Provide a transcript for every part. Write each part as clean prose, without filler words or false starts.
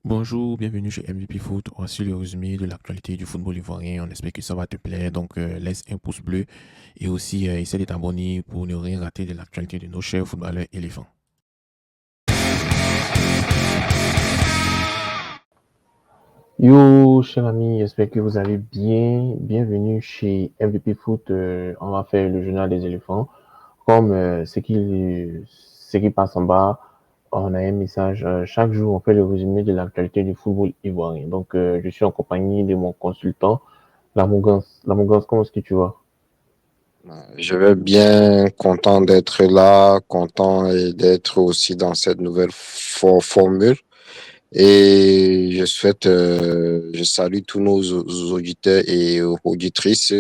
Bonjour, bienvenue chez MVP Foot. Voici le résumé de l'actualité du football ivoirien. On espère que ça va te plaire. Donc, laisse un pouce bleu et aussi essaie de t'abonner pour ne rien rater de l'actualité de nos chers footballeurs éléphants. Yo, cher ami, j'espère que vous allez bien. Bienvenue chez MVP Foot. On va faire le journal des éléphants. Comme ce qui passe en bas, on a un message. Chaque jour, on fait le résumé de l'actualité du football ivoirien. Donc, je suis en compagnie de mon consultant, Lamougance. Lamougance, comment est-ce que tu vas? Je vais bien, content d'être là, content et d'être aussi dans cette nouvelle formule. Et je salue tous nos auditeurs et auditrices.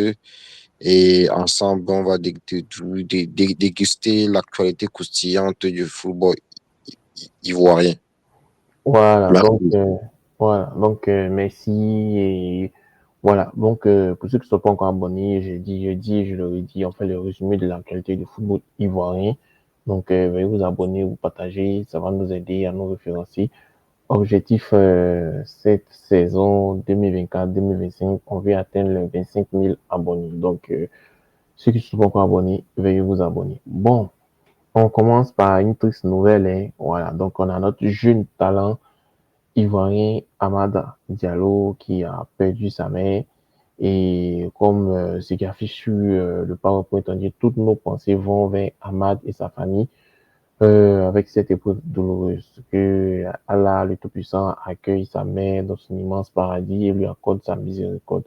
Et ensemble, on va déguster l'actualité croustillante du football ivoirien. Voilà, donc, Merci. merci. Et voilà, donc, pour ceux qui ne sont pas encore abonnés, je leur ai dit, on fait le résumé de l'actualité du football ivoirien. Donc, veuillez vous abonner, vous partager, ça va nous aider à nous référencer. Objectif, cette saison 2024-2025, on veut atteindre les 25 000 abonnés. Donc, ceux qui ne sont pas encore abonnés, veuillez vous abonner. Bon, on commence par une triste nouvelle, hein. Voilà, donc on a notre jeune talent ivoirien Amada Diallo qui a perdu sa mère. Et comme ce qui affiche sur le PowerPoint, on dit toutes nos pensées vont vers Ahmad et sa famille avec cette épreuve douloureuse. Que Allah, le Tout-Puissant, accueille sa mère dans son immense paradis et lui accorde sa miséricorde.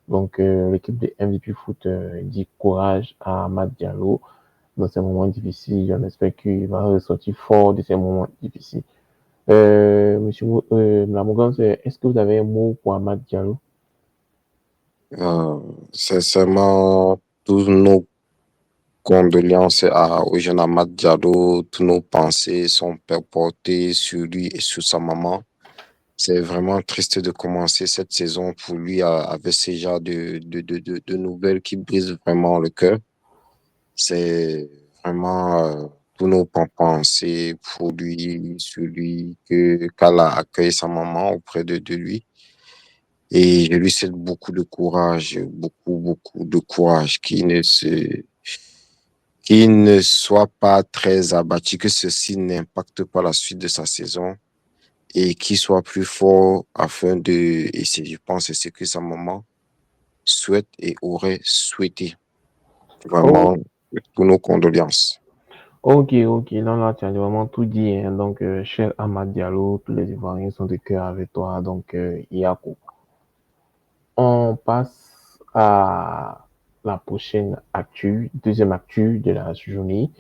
Donc, l'équipe de MVP Foot dit courage à Ahmad Diallo dans ces moments difficiles. On espère qu'il va ressortir fort de ces moments difficiles. Monsieur Lamogance, est-ce que vous avez un mot pour Ahmad Diallo? Euh, Sincèrement, tous nos condoléances au jeune Amad Diallo. Toutes nos pensées sont portées sur lui et sur sa maman. C'est vraiment triste de commencer cette saison pour lui avec ce genre de nouvelles qui brisent vraiment le cœur. C'est vraiment tous nos pensées pour lui, sur lui, qu'Allah accueille sa maman auprès de lui. Et je lui souhaite beaucoup de courage, beaucoup de courage, qu'il ne soit pas très abattu, que ceci n'impacte pas la suite de sa saison et qu'il soit plus fort afin de, et je pense que c'est ce que sa maman souhaite et aurait souhaité. Oh, Vraiment, toutes nos condoléances. ok, non, là, tu as vraiment tout dit, hein. Donc, cher Ahmad Diallo, tous les Ivoiriens sont de cœur avec toi. Donc, Yakou. On passe à la prochaine actu, deuxième actu de la journée.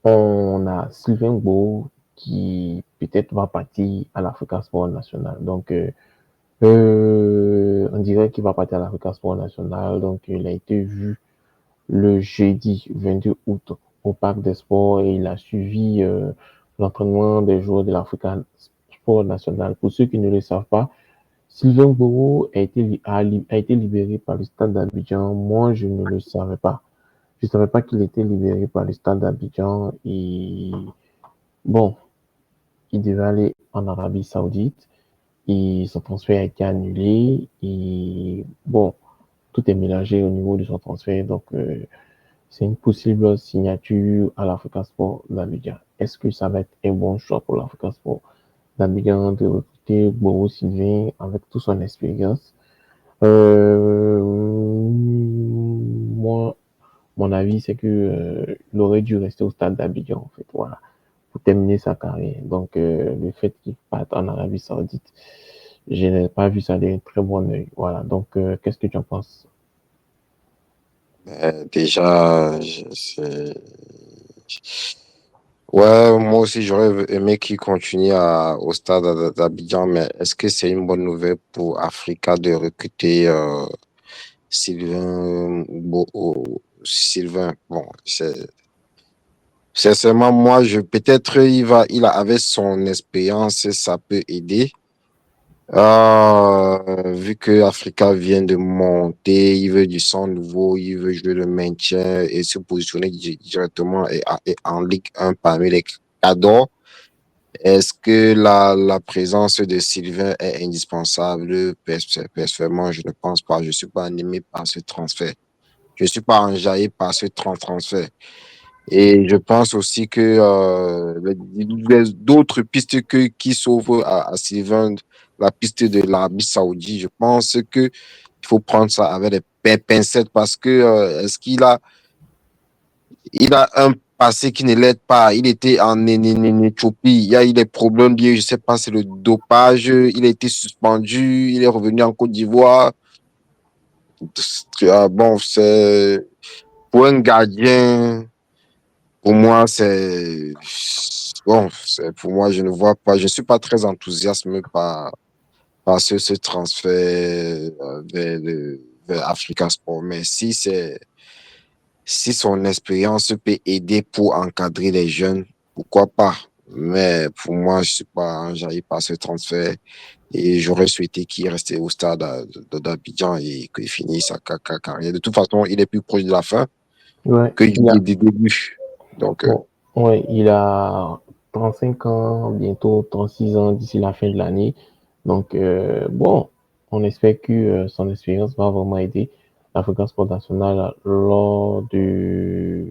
On a Sylvain Gbo qui peut-être va partir à l'Africa Sport National. Donc, on dirait qu'il va partir à l'Africa Sport National. Donc, il a été vu le jeudi 22 août au Parc des Sports et il a suivi l'entraînement des joueurs de l'Africa Sport National. Pour ceux qui ne le savent pas, Sylvain Gboro a été libéré par le stade d'Abidjan. Moi, je ne le savais pas. Je ne savais pas qu'il était libéré par le stade d'Abidjan et bon, il devait aller en Arabie Saoudite et son transfert a été annulé et bon, tout est mélangé au niveau de son transfert. Donc, c'est une possible signature à l'Africa Sport d'Abidjan. Est-ce que ça va être un bon choix pour l'Africa Sport d'Abidjan de recruter Gboro Sylvain avec toute son expérience? Moi, mon avis, c'est que il aurait dû rester au stade d'Abidjan, en fait, voilà, pour terminer sa carrière. Donc, le fait qu'il parte en Arabie Saoudite, je n'ai pas vu ça d'un très bon œil. Voilà. Donc, qu'est-ce que tu en penses? Déjà, ouais, moi aussi, j'aurais aimé qu'il continue au stade d'Abidjan, mais est-ce que c'est une bonne nouvelle pour Africa de recruter Sylvain? Bon, sincèrement, moi, peut-être avec son expérience, ça peut aider. Vu que Africa vient de monter, il veut du sang nouveau, il veut jouer le maintien et se positionner directement et en Ligue 1 parmi les cadors. Est-ce que la présence de Sylvain est indispensable? Personnellement, je ne pense pas. Je ne suis pas animé par ce transfert. Je ne suis pas enjaillé par ce transfert. Et je pense aussi que d'autres pistes qui s'ouvrent à Sylvain, la piste de l'Arabie Saoudite, je pense que il faut prendre ça avec des pincettes parce que est-ce il a un passé qui ne l'aide pas. Il était en Éthiopie. Il y a eu des problèmes liés, je ne sais pas, c'est le dopage. Il a été suspendu. Il est revenu en Côte d'Ivoire. Bon, c'est pour un gardien. Pour moi, c'est bon. Pour moi, je ne vois pas. Je ne suis pas très enthousiaste par ce transfert vers Africa Sport. Mais si son expérience peut aider pour encadrer les jeunes, pourquoi pas? Mais pour moi, je ne suis pas enjaillé par ce transfert et j'aurais souhaité qu'il reste au stade d'Abidjan et qu'il finisse sa carrière. De toute façon, il est plus proche de la fin Ouais, que du début. Donc, bon, ouais, il a 35 ans, bientôt 36 ans d'ici la fin de l'année. Donc, bon, on espère que son expérience va vraiment aider l'African Sport National lors de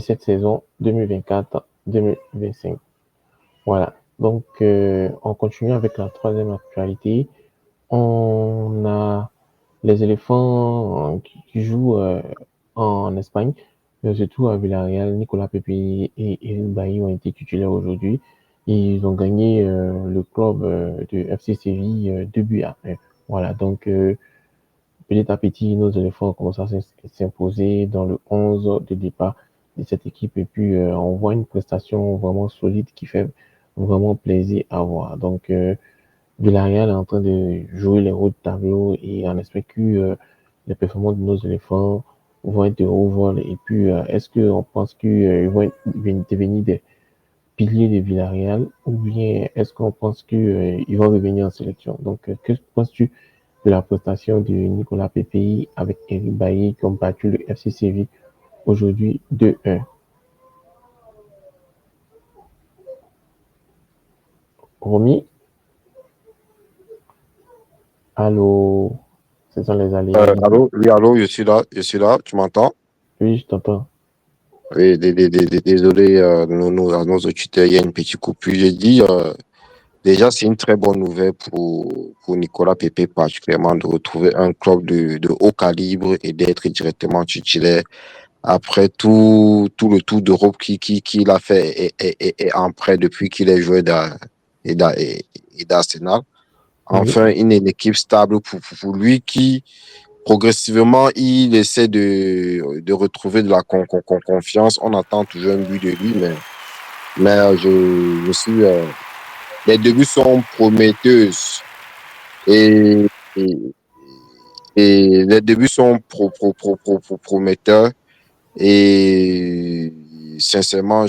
cette saison 2024-2025. Voilà. Donc, on continue avec la troisième actualité. On a les éléphants qui jouent en Espagne, mais surtout à Villarreal. Nicolas Pepe et Eric Bailly ont été titulaires aujourd'hui. Ils ont gagné le club de FC Séville 2 buts à 1. Voilà, donc petit à petit, nos éléphants commencent à s'imposer dans le 11 de départ de cette équipe. Et puis, on voit une prestation vraiment solide qui fait vraiment plaisir à voir. Donc, Villarreal est en train de jouer les rôles de tableau et on espère que les performances de nos éléphants vont être de haut vol. Et puis, est-ce qu'on pense qu'ils vont devenir des piliers de Villarreal ou bien est-ce qu'on pense qu'ils vont revenir en sélection? Donc, que penses-tu de la prestation de Nicolas Pepe avec Eric Bailly qui ont battu le FC Séville aujourd'hui 2-1? Romy, allô, ce sont les aléas du allô, oui, allô, je suis là, tu m'entends? Oui, je t'entends. Oui, désolé, à nos auditeurs, il y a une petite coupure. J'ai dit, déjà, c'est une très bonne nouvelle pour Nicolas Pepe, particulièrement de retrouver un club de haut calibre et d'être directement titulaire après tout le tour d'Europe qu'il a fait et en prêt depuis qu'il est joué d'Arsenal. Oui, Enfin, une équipe stable pour lui qui, progressivement, il essaie de retrouver de la confiance. On attend toujours un but de lui, mais je suis, les débuts sont prometteuses et, et, et les débuts sont prometteurs et sincèrement,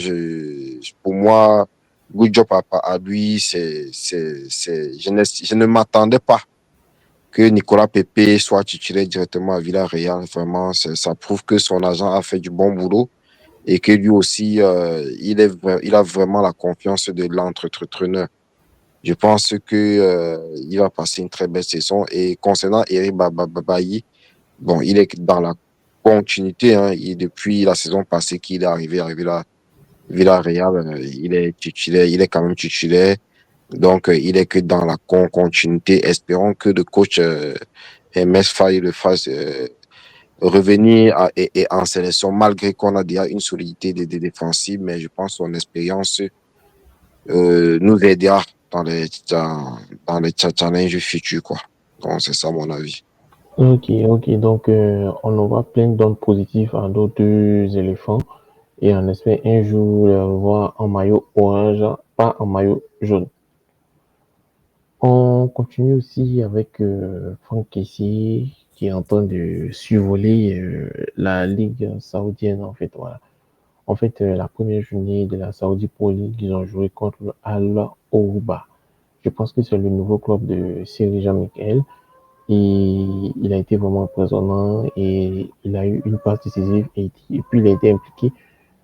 pour moi, good job à lui. Je ne m'attendais pas que Nicolas Pepe soit titulaire directement à Villarreal. Vraiment, ça prouve que son agent a fait du bon boulot et que lui aussi, il a vraiment la confiance de l'entrepreneur. Je pense que il va passer une très belle saison. Et concernant Eric Bailly, bon, il est dans la continuité. Hein, depuis la saison passée qu'il est arrivé à Villarreal, il est titulaire, il est quand même titulaire. Donc, il est que dans la continuité. Espérons que le coach Hermes Faye le fasse revenir et en sélection, malgré qu'on a déjà une solidité des défensives. Mais je pense que son expérience nous aidera dans les challenges futurs, quoi. Donc, c'est ça mon avis. ok, ok. Donc, on aura plein d'ondes positives à nos deux éléphants et on espère un jour les revoir en maillot orange, pas en maillot jaune. On continue aussi avec Franck Kessié qui est en train de survoler la Ligue saoudienne, en fait. Voilà. En fait, la première journée de la Saudi Pro League, ils ont joué contre le Al Orouba. Je pense que c'est le nouveau club de Cyril Jean-Michel. Et il a été vraiment impressionnant et il a eu une passe décisive et puis il a été impliqué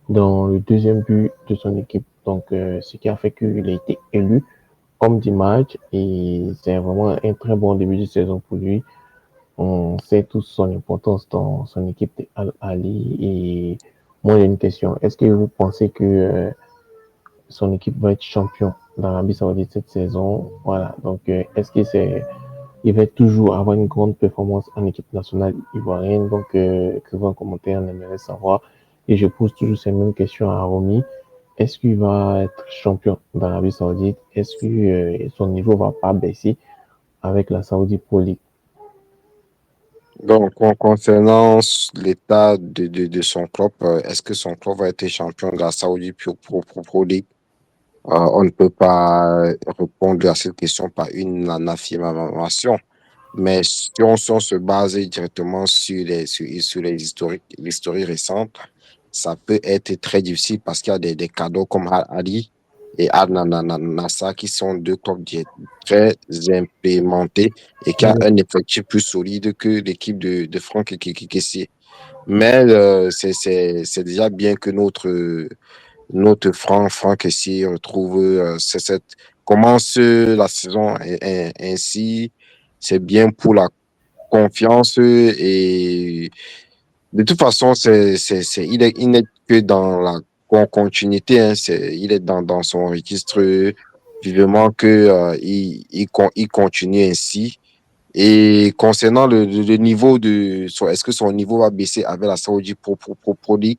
dans le deuxième but de son équipe. Donc, ce qui a fait qu'il a été élu homme du match et c'est vraiment un très bon début de saison pour lui. On sait tous son importance dans son équipe de Al Ali et moi j'ai une question. Est-ce que vous pensez que son équipe va être champion d'Arabie Saoudite cette saison? Voilà. Donc, est-ce que il va toujours avoir une grande performance en équipe nationale ivoirienne? Donc, écrivez en commentaire, on aimerait savoir. Et je pose toujours ces mêmes questions à Romy. Est-ce qu'il va être champion d'Arabie Saoudite? Est-ce que son niveau va pas baisser avec la Saudi Pro League? Donc, concernant l'état de son club, est-ce que son club va être champion de la Saudi Pro League? On ne peut pas répondre à cette question par une affirmation. Mais si on se base directement sur les l'historique récente, ça peut être très difficile parce qu'il y a des cadeaux comme Al Ali et Al Nassr qui sont deux clubs très implémentés et qui a un effectif plus solide que l'équipe de Franck Kessié. Mais c'est déjà bien que notre Franck Kessié retrouve commence la saison ainsi. C'est bien pour la confiance et de toute façon, il n'est que dans la continuité, hein, il est dans son registre vivement que il continue ainsi. Et concernant le niveau est-ce que son niveau va baisser avec la Saudi Pro League?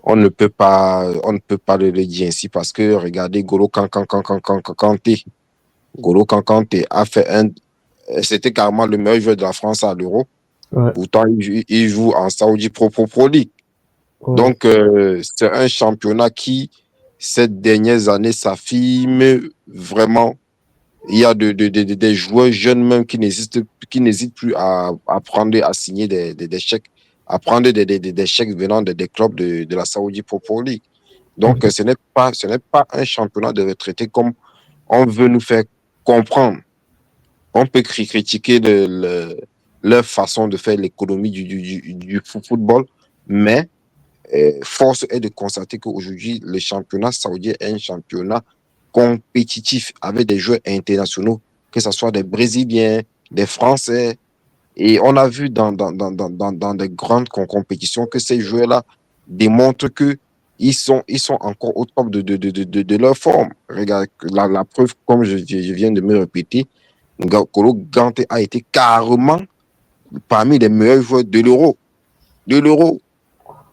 On ne peut pas le dire ainsi parce que regardez Kanté. Golo Kanté a fait c'était carrément le meilleur joueur de la France à l'Euro. Ouais, Pourtant, il joue en Saudi Pro League. ouais, Donc, c'est un championnat qui, ces dernières années, s'affirme vraiment. Il y a des joueurs jeunes même qui n'hésitent plus à prendre, à signer des chèques, à prendre des chèques venant des clubs de la Saudi Pro League. Donc, ce n'est pas un championnat de retraités comme on veut nous faire comprendre. On peut critiquer leur façon de faire l'économie du football, mais force est de constater qu'aujourd'hui, le championnat saoudien est un championnat compétitif avec des joueurs internationaux, que ce soit des Brésiliens, des Français. Et on a vu dans des grandes compétitions que ces joueurs-là démontrent que ils sont encore au top de leur forme. Regarde, la preuve, comme je viens de me répéter, N'Golo Kanté a été carrément parmi les meilleurs joueurs de l'Euro. De l'Euro,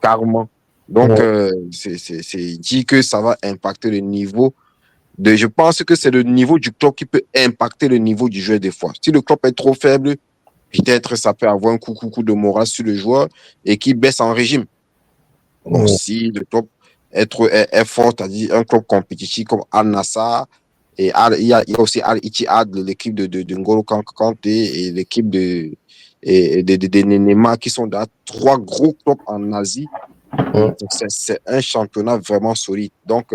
carrément. Donc, ouais, c'est dit que ça va impacter le niveau je pense que c'est le niveau du club qui peut impacter le niveau du joueur des fois. Si le club est trop faible, peut-être ça peut avoir un coup de morale sur le joueur et qui baisse en régime. Bon, ouais, si le club est fort, c'est-à-dire un club compétitif comme Al Nassr, et il y a aussi Al Ittihad, l'équipe de N'Golo Kanté et l'équipe de Nenema, qui sont dans trois gros clubs en Asie. Et ouais. c'est un championnat vraiment solide. Donc,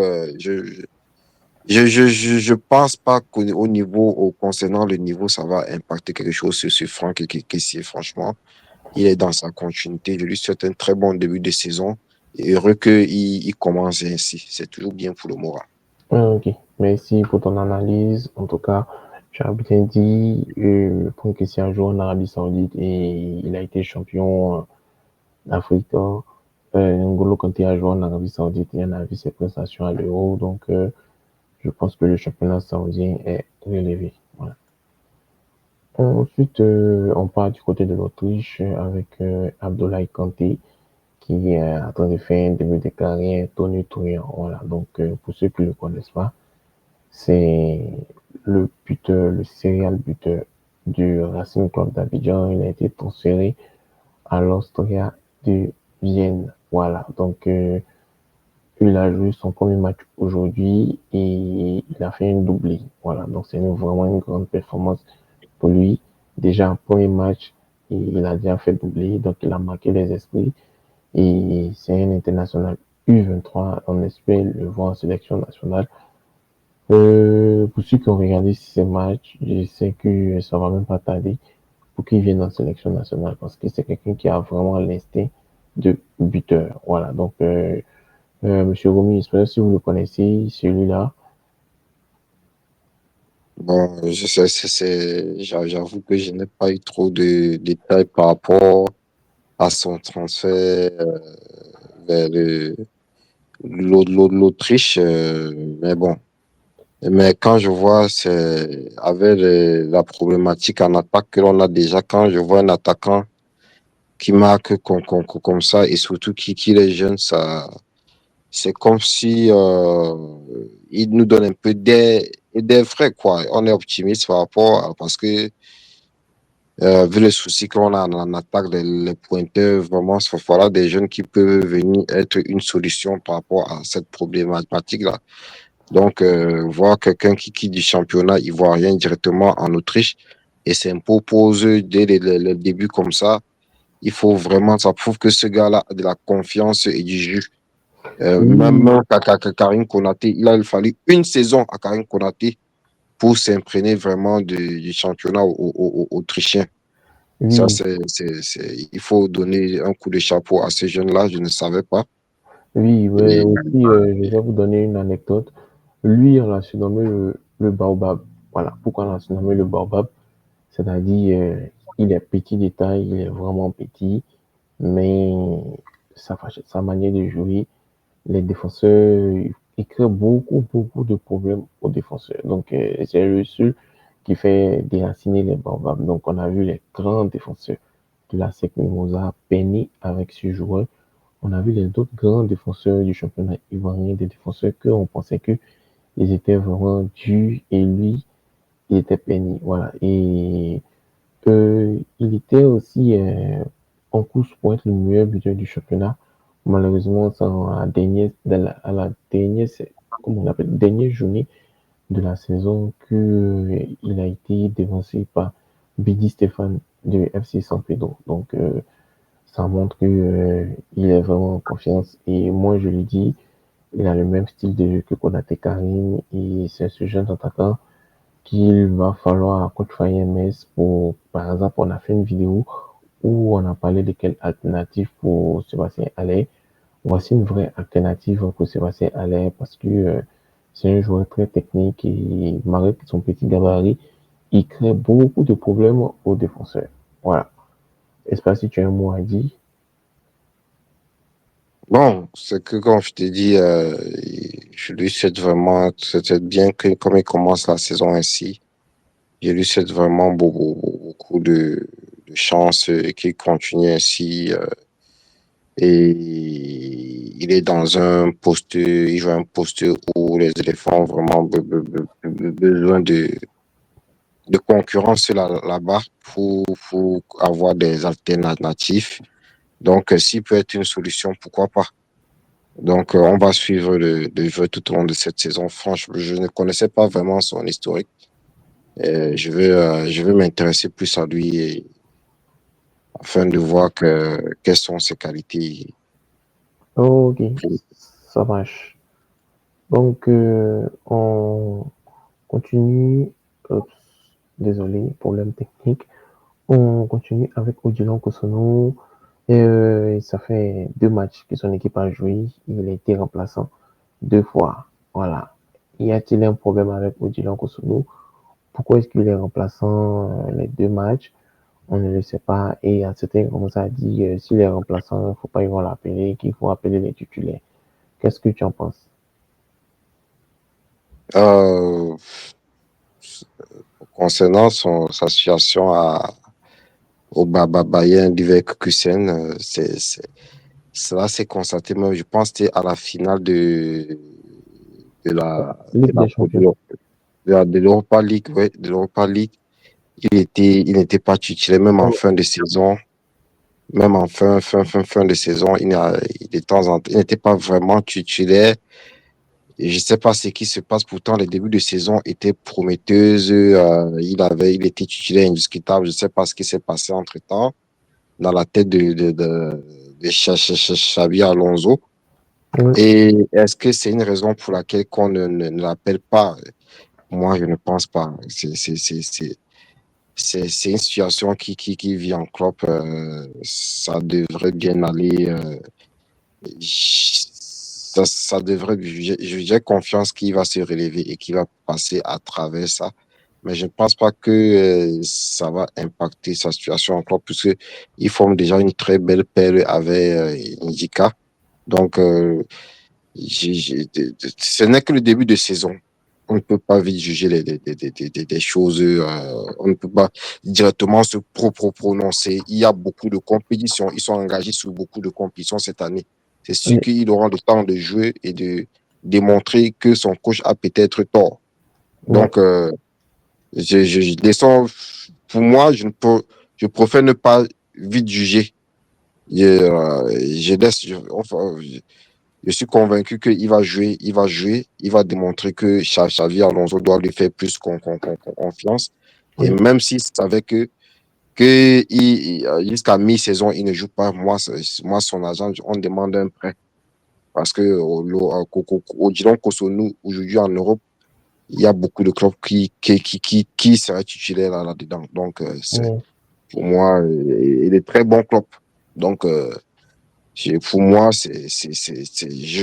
je pense pas qu'au niveau, concernant le niveau, ça va impacter quelque chose sur Franck Kessié. Franchement, il est dans sa continuité. Je lui souhaite un très bon début de saison et heureux qu'il commence ainsi. C'est toujours bien pour le moral. Ok, merci pour ton analyse. En tout cas, tu as bien dit, pour que c'est un joueur en Arabie Saoudite et il a été champion d'Afrique. N'Golo Kanté a joué en Arabie Saoudite et on a vu ses prestations à l'Euro. Donc, je pense que le championnat saoudien est relevé. Voilà. Ensuite, on part du côté de l'Autriche avec Abdoulaye Kanté qui est en train de faire un début de carrière tonitruant. Voilà. Donc, pour ceux qui ne le connaissent pas, c'est le buteur, le serial buteur du Racing Club d'Abidjan. Il a été transféré à l'Austria de Vienne. Voilà. Donc, il a joué son premier match aujourd'hui et il a fait un doublé. Voilà. Donc, c'est vraiment une grande performance pour lui. Déjà, premier match, il a déjà fait doublé. Donc, il a marqué les esprits. Et c'est un international U23. On espère le voir en sélection nationale. Pour ceux qui ont regardé ces matchs, je sais que ça va même pas tarder pour qu'il vienne en sélection nationale parce que c'est quelqu'un qui a vraiment l'instinct de buteur. Voilà. Donc, Monsieur Gomis, je ne sais pas si vous le connaissez, celui-là. Bon, je sais, j'avoue que je n'ai pas eu trop de détails par rapport à son transfert vers l'Autriche, mais bon. Mais quand je vois, c'est avec la problématique en attaque que l'on a déjà, quand je vois un attaquant qui marque comme ça et surtout qui est jeune, ça, c'est comme si il nous donne un peu d'air frais, quoi. On est optimiste par rapport parce que vu les soucis qu'on a en attaque, les pointeurs, vraiment, voilà des jeunes qui peuvent venir être une solution par rapport à cette problématique-là. Donc, voir quelqu'un qui quitte du championnat ivoirien directement en Autriche et s'impose dès le début comme ça, il faut vraiment, ça prouve que ce gars-là a de la confiance et du jus. Oui, Même Karim Konaté, il a fallu une saison à Karim Konaté pour s'imprégner vraiment du championnat autrichien. Ça, oui, il faut donner un coup de chapeau à ces jeunes-là, je ne savais pas. oui, ouais, Et, aussi, je vais vous donner une anecdote. Lui, on l'a surnommé le baobab. Voilà, pourquoi on l'a surnommé le baobab? C'est-à-dire, il est petit de taille, il est vraiment petit, mais sa manière de jouer, les défenseurs, il crée beaucoup de problèmes aux défenseurs. Donc, c'est le seul qui fait déraciner les baobabs. Donc, on a vu les grands défenseurs de la SEC Mimosa peiner avec ce joueur. On a vu les autres grands défenseurs du championnat ivoirien, des défenseurs qu'on pensait que ils étaient vraiment durs et lui, il était peiné. Voilà. Et il était aussi en course pour être le meilleur buteur du championnat. Malheureusement, c'est à la dernière, comment on appelle, dernière journée de la saison que il a été dévancé par Bidi Stéphane de FC San Pedro. Donc, ça montre que il est vraiment en confiance. Et moi, je lui dis, il a le même style de jeu que Konaté Karim et c'est ce jeune attaquant qu'il va falloir côtoyer Metz pour, par exemple, on a fait une vidéo où on a parlé de quelle alternative pour Sébastien Haller. Voici une vraie alternative pour Sébastien Haller parce que c'est un joueur très technique et malgré son petit gabarit, il crée beaucoup de problèmes aux défenseurs. Voilà. J'espère que tu as un mot à dire. bon, c'est que comme je t'ai dit, je lui souhaite vraiment, c'était bien que comme il commence la saison ainsi, je lui souhaite vraiment beaucoup de chance et qu'il continue ainsi. Et il est dans un poste, il joue un poste où les éléphants ont vraiment besoin de concurrence là-bas pour avoir des alternatives. Donc, s'il peut être une solution, pourquoi pas? Donc, on va suivre le jeu tout au long de cette saison. Franchement, je ne connaissais pas vraiment son historique. Je vais m'intéresser plus à lui afin de voir quelles sont ses qualités. Ok, ça marche. Donc, on continue. Oups, désolé, problème technique. On continue avec Odilon Kosono. Ça fait 2 matchs que son équipe a joué. Il a été remplaçant 2 fois. Voilà. Y a-t-il un problème avec Odilon Kosono? Pourquoi est-ce qu'il est remplaçant les 2 matchs? On ne le sait pas. Et à certains commencent à dire s'il est remplaçant, il ne faut pas y vont l'appeler, qu'il faut appeler les titulaires. Qu'est-ce que tu en penses? Euh, Concernant sa situation au Bayern Leverkusen, cela s'est constaté, moi, je pense que c'était à la finale de la, de Ligue la, des champions. de l'Europa League, ouais, de l'Europa League. Il n'était pas titulaire, même en fin de saison, même en fin de saison, de temps en temps, il n'était pas vraiment titulaire. Et je ne sais pas ce qui se passe. Pourtant, les débuts de saison étaient prometteuses. Il était titulaire indiscutable. Je ne sais pas ce qui s'est passé entre-temps dans la tête de Xabi Alonso. Oui. Et est-ce que c'est une raison pour laquelle qu'on ne l'appelle pas? Moi, je ne pense pas. C'est une situation qui vit en club. Ça devrait bien aller. ça devrait, j'ai confiance qu'il va se relever et qu'il va passer à travers ça. Mais je ne pense pas que ça va impacter sa situation encore, puisque il forme déjà une très belle paire avec Indika. Donc, ce n'est que le début de saison. On ne peut pas vite juger des choses. On ne peut pas directement se prononcer. Il y a beaucoup de compétitions. Ils sont engagés sur beaucoup de compétitions cette année. C'est sûr Oui, qu'il aura le temps de jouer et de démontrer que son coach a peut-être tort. ouais, Donc, pour moi, je préfère ne pas vite juger. Je laisse, enfin, je suis convaincu qu'il va jouer, il va démontrer que Xavi Alonso doit lui faire plus confiance. Et oui, même s'il savait jusqu'à mi-saison, il ne joue pas, moi, son agent, on demande un prêt. Parce que au Dillon Cotonou, aujourd'hui en Europe, il y a beaucoup de clubs qui seraient titulaires là-dedans. Donc, oui. pour moi, il est très bon club. Donc, pour moi,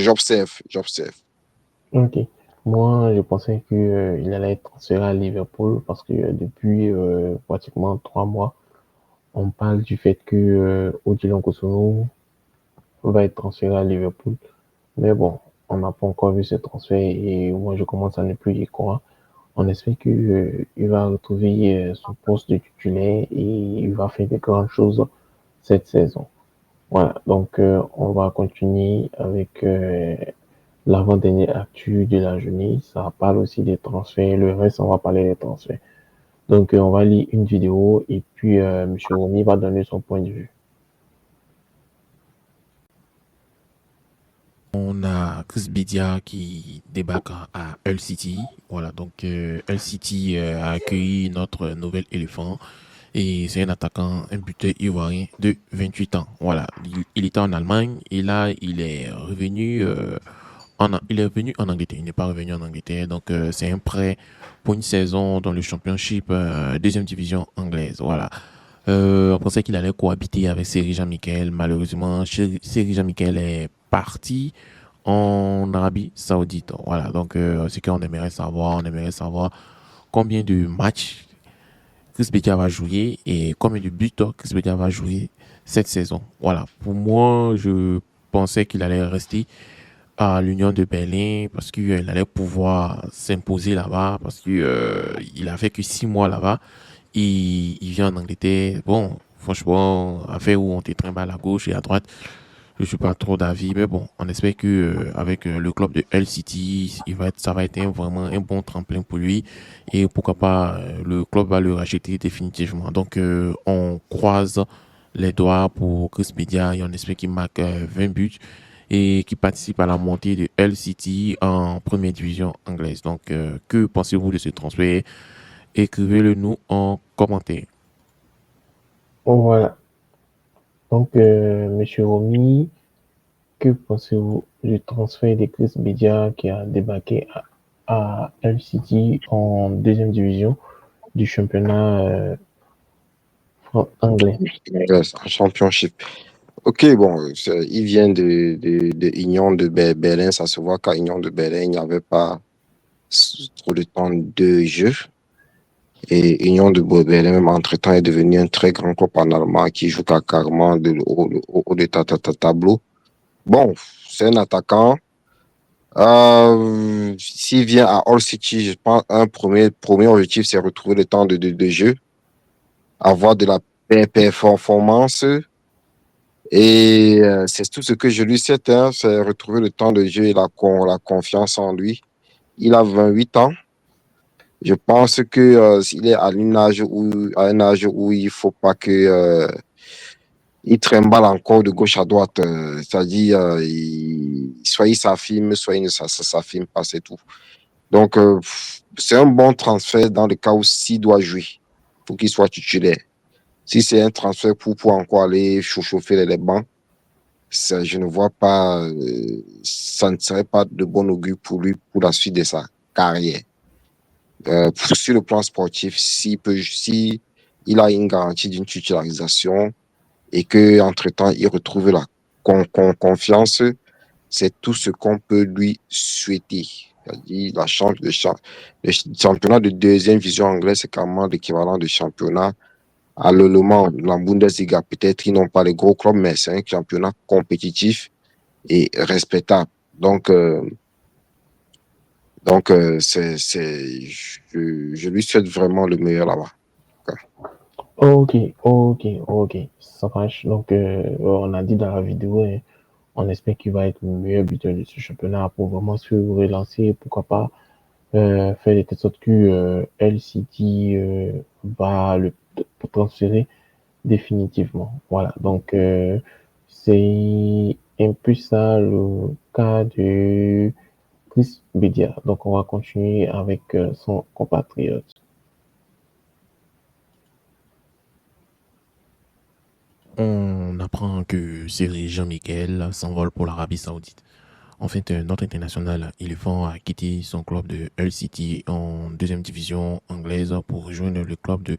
j'observe. Ok. Moi, je pensais que, il allait être transféré à Liverpool parce que depuis pratiquement 3 mois, on parle du fait que Odilon Kosono va être transféré à Liverpool. Mais bon, on n'a pas encore vu ce transfert et moi, je commence à ne plus y croire. On espère que, il va retrouver son poste de titulaire et il va faire de grandes choses cette saison. Voilà, donc on va continuer avec l'avant-dernière actu de la journée. Ça parle aussi des transferts. Le reste, on va parler des transferts. Donc, on va lire une vidéo et puis M. Romy va donner son point de vue. On a Chris Bedia qui débarque à Hull City. Voilà, donc Hull City a accueilli notre nouvel éléphant. Et c'est un attaquant, un buteur ivoirien de 28 ans. Voilà, il était en Allemagne et là, il est revenu, il est revenu en Angleterre. Il n'est pas revenu en Angleterre. Donc, c'est un prêt pour une saison dans le Championship, deuxième division anglaise. Voilà. On pensait qu'il allait cohabiter avec Seri Jean-Michel. Malheureusement, Seri Jean-Michel est parti en Arabie Saoudite. Voilà, donc ce qu'on aimerait savoir combien de matchs Chris Bedia va jouer et combien de buts Chris Bedia va jouer cette saison. Voilà, pour moi, je pensais qu'il allait rester à l'Union de Berlin parce qu'il allait pouvoir s'imposer là-bas parce que il a fait que 6 mois là-bas. Il vient en Angleterre. Bon, franchement, affaire où on te trimballe à gauche et à droite. Je suis pas trop d'avis, mais bon, on espère que avec le club de Hull City, ça va être vraiment un bon tremplin pour lui et pourquoi pas le club va le racheter définitivement. Donc on croise les doigts pour Chris Media et on espère qu'il marque 20 buts et qu'il participe à la montée de Hull City en première division anglaise. Donc que pensez-vous de ce transfert? Écrivez-le nous en commentaire. Bon, voilà. Donc, M. Romy, que pensez-vous du transfert de Chris Bedia qui a débarqué à LCT en deuxième division du championnat anglais? Yes, en championship. Ok, bon, il vient de Union de Berlin. Ça se voit qu'à Union de Berlin, il n'y avait pas trop de temps de jeu. Et Union de Berlin, même entre-temps, est devenu un très grand club en Allemagne qui joue carrément au de tableau. Bon, c'est un attaquant. S'il vient à All City, je pense un premier objectif, c'est retrouver le temps de jeu, avoir de la performance. Et c'est tout ce que je lui souhaite, hein, c'est retrouver le temps de jeu et la confiance en lui. Il a 28 ans. Je pense que s'il est à un âge où il faut pas que il trimballe encore de gauche à droite, c'est-à-dire soit il s'affirme, soit il ne s'affirme pas, c'est tout. Donc c'est un bon transfert dans le cas où s'il doit jouer pour qu'il soit titulaire. Si c'est un transfert pour encore aller chauffer les bancs, ça, je ne vois pas, ça ne serait pas de bon augure pour lui pour la suite de sa carrière. Sur le plan sportif, si il a une garantie d'une titularisation et que entre-temps il retrouve la confiance, c'est tout ce qu'on peut lui souhaiter. C'est-à-dire le championnat de deuxième division anglaise, c'est carrément l'équivalent de championnat à l'Allemand, la Bundesliga. Peut-être ils n'ont pas les gros clubs, mais c'est un championnat compétitif et respectable. Donc, je lui souhaite vraiment le meilleur là-bas. Ok, ok, ça marche. Donc, on a dit dans la vidéo, hein, on espère qu'il va être le meilleur buteur de ce championnat pour vraiment se relancer. Pourquoi pas faire de telle sorte que LCT va le transférer définitivement. Voilà, donc c'est un peu ça le cas de Chris Bedia. Donc, on va continuer avec son compatriote. On apprend que Cyril Jean-Michel s'envole pour l'Arabie Saoudite. En fait, notre international éléphant a quitté son club de Hull City en deuxième division anglaise pour rejoindre le club de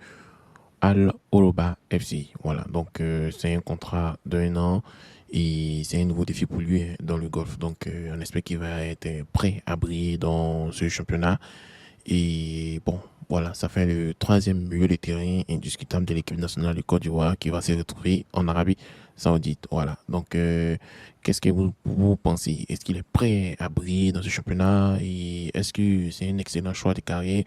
Al Oroba FC. Voilà, donc c'est un contrat d'un an et c'est un nouveau défi pour lui dans le golf. Donc on espère qu'il va être prêt à briller dans ce championnat. Et bon, voilà, ça fait le troisième milieu de terrain indiscutable de l'équipe nationale de Côte d'Ivoire qui va se retrouver en Arabie Saoudite. Voilà, donc qu'est-ce que vous pensez? Est-ce qu'il est prêt à briller dans ce championnat? Et est-ce que c'est un excellent choix de carrière?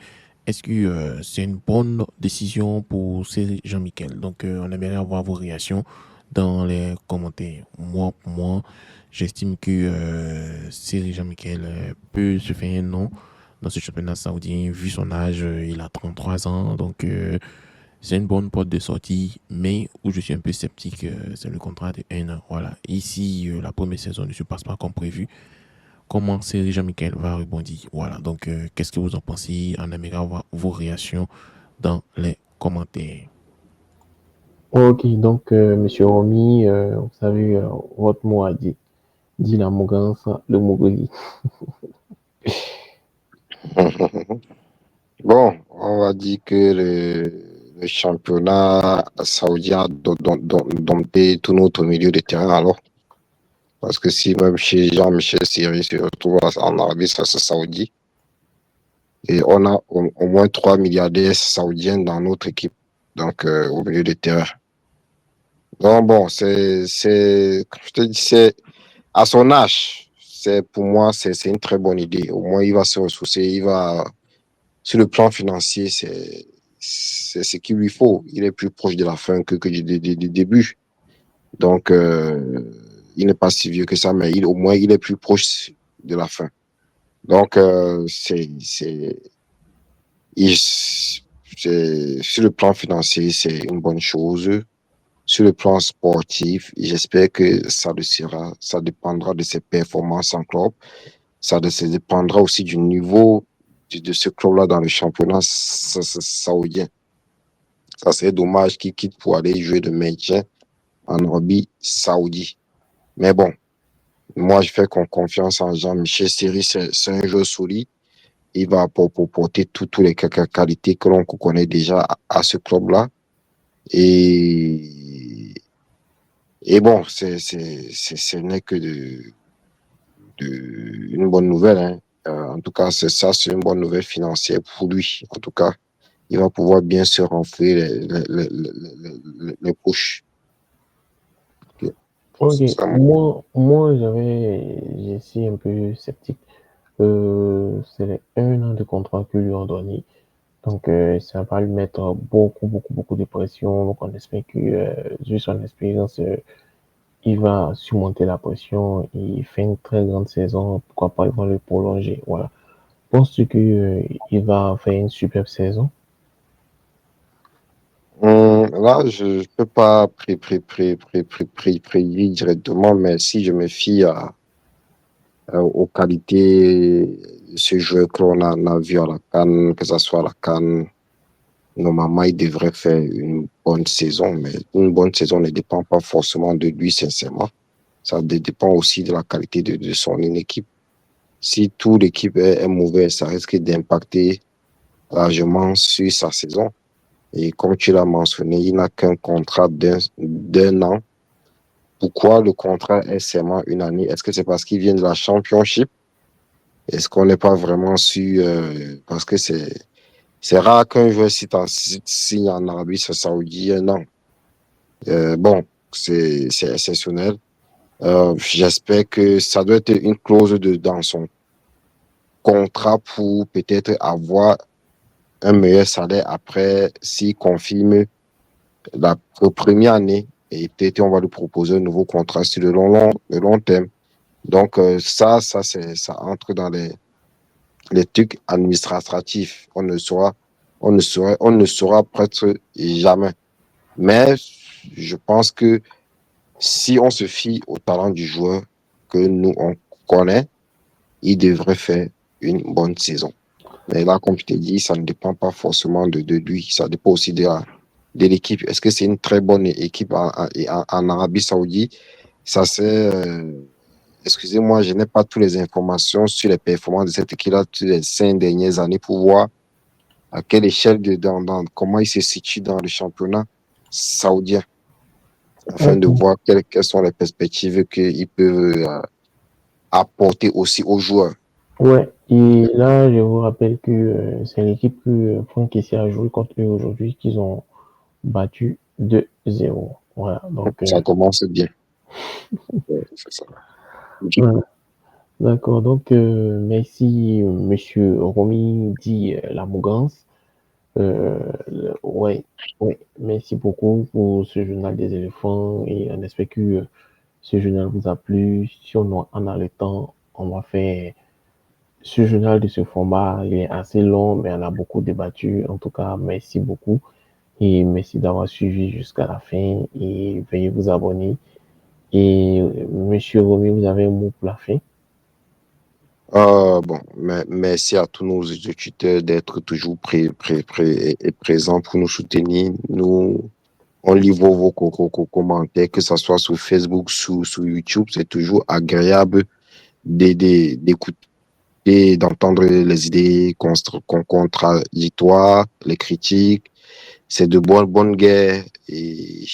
Est-ce que c'est une bonne décision pour Jean-Michel? Donc, on aimerait avoir vos réactions dans les commentaires. Moi, pour moi, j'estime que Jean-Michel peut se faire un nom dans ce championnat saoudien. Vu son âge, il a 33 ans. Donc, c'est une bonne porte de sortie. Mais où je suis un peu sceptique, c'est le contrat de 1 an. Voilà. Ici, la première saison ne se passe pas comme prévu. Comment Jean-Michel va rebondir? Voilà. Donc, qu'est-ce que vous en pensez? On aimerait avoir vos réactions dans les commentaires. Ok, donc, Monsieur Romy, vous savez, votre mot a dit la Mougance, le Mougoli. Bon, on va dire que le championnat saoudien a dompté tout notre milieu de terrain alors. Parce que si même chez Jean-Michel Siri se retrouve en Arabie Saoudite, et on a au moins 3 milliardaires saoudiens dans notre équipe, donc au milieu de terrain. Donc bon, comme je te dis, c'est à son âge, pour moi, c'est une très bonne idée. Au moins, il va se ressourcer, sur le plan financier, c'est ce qu'il lui faut. Il est plus proche de la fin que du début. Donc, il n'est pas si vieux que ça, mais au moins, il est plus proche de la fin. Donc, sur le plan financier, c'est une bonne chose. Sur le plan sportif, j'espère que ça dépendra de ses performances en club. Ça dépendra aussi du niveau de ce club-là dans le championnat saoudien. Ça serait dommage qu'il quitte pour aller jouer de maintien en Arabie Saoudite. Mais bon, moi, je fais confiance en Jean-Michel Seri. C'est un joueur solide. Il va porter toutes les qualités que l'on connaît déjà à ce club-là. Et bon, ce n'est que une bonne nouvelle. Hein. En tout cas, c'est une bonne nouvelle financière pour lui. En tout cas, il va pouvoir bien se renfler les poches. Ok, je suis un peu sceptique. C'est un an de contrat que lui ont donné. Donc, ça va lui mettre beaucoup de pression. Donc, on espère que, vu son expérience, il va surmonter la pression. Il fait une très grande saison. Pourquoi pas, ils vont le prolonger. Voilà. Penses-tu que, il va faire une superbe saison? Là, je ne peux pas prédire directement, mais si je me fie aux qualités de ce joueur que l'on a vu à la CAN, que ce soit à la CAN, normalement, il devrait faire une bonne saison, mais une bonne saison ne dépend pas forcément de lui, sincèrement. Ça dépend aussi de la qualité de son équipe. Si toute l'équipe est mauvaise, ça risque d'impacter largement sur sa saison. Et comme tu l'as mentionné, il n'a qu'un contrat d'un an. pourquoi le contrat est seulement une année? Est-ce que c'est parce qu'il vient de la Championship? Est-ce qu'on n'est pas vraiment sûr? Parce que c'est rare qu'un joueur signe en Arabie Saoudite un an. Bon, c'est exceptionnel. J'espère que ça doit être une clause dans son contrat pour peut-être avoir un meilleur salaire après s'il confirme la première année et peut-être on va lui proposer un nouveau contrat sur le long terme. Donc, ça entre dans les trucs administratifs. On ne saura presque jamais. Mais je pense que si on se fie au talent du joueur que nous, on connaît, il devrait faire une bonne saison. Mais là, comme je t'ai dit, ça ne dépend pas forcément de lui. Ça dépend aussi de l'équipe. Est-ce que c'est une très bonne équipe en Arabie Saoudite? Ça, excusez-moi, je n'ai pas toutes les informations sur les performances de cette équipe-là toutes les 5 dernières années pour voir à quelle échelle, comment il se situe dans le championnat saoudien, afin de voir quelles sont les perspectives qu'il peut apporter aussi aux joueurs. Ouais, et là, je vous rappelle que c'est l'équipe que Franck Kessie a joué contre eux aujourd'hui qu'ils ont battu 2-0. Voilà, donc, Ça commence bien. C'est ça. voilà. D'accord, donc, merci, monsieur Romy dit la Mougance. Ouais, ouais, merci beaucoup pour ce journal des éléphants et on espère que ce journal vous a plu. Si on a le temps, on va faire ce journal de ce format. Il est assez long, mais on a beaucoup débattu. En tout cas, merci beaucoup et merci d'avoir suivi jusqu'à la fin et veuillez vous abonner. Et monsieur Romy, vous avez un mot pour la fin? Bon, merci à tous nos éditeurs d'être toujours présents pour nous soutenir. On lit vos commentaires, que ce soit sur Facebook, sur YouTube. C'est toujours agréable d'écouter, d'entendre les idées contradictoires, les critiques. C'est de bonnes guerres. Et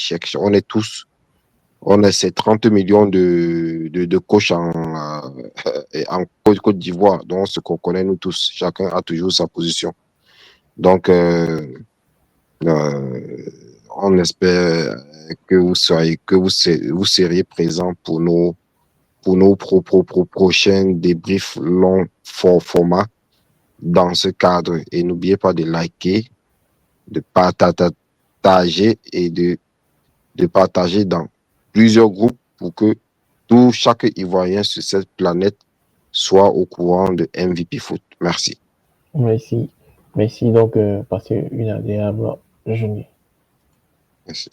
on est ces 30 millions de coachs en Côte d'Ivoire, donc ce qu'on connaît nous tous. Chacun a toujours sa position. Donc, on espère que vous seriez présents pour nos prochains débriefs long format dans ce cadre. Et n'oubliez pas de liker, de partager et de partager dans plusieurs groupes pour que chaque Ivoirien sur cette planète soit au courant de MVP Foot. Merci. Merci. Merci donc, passez une agréable journée. Merci.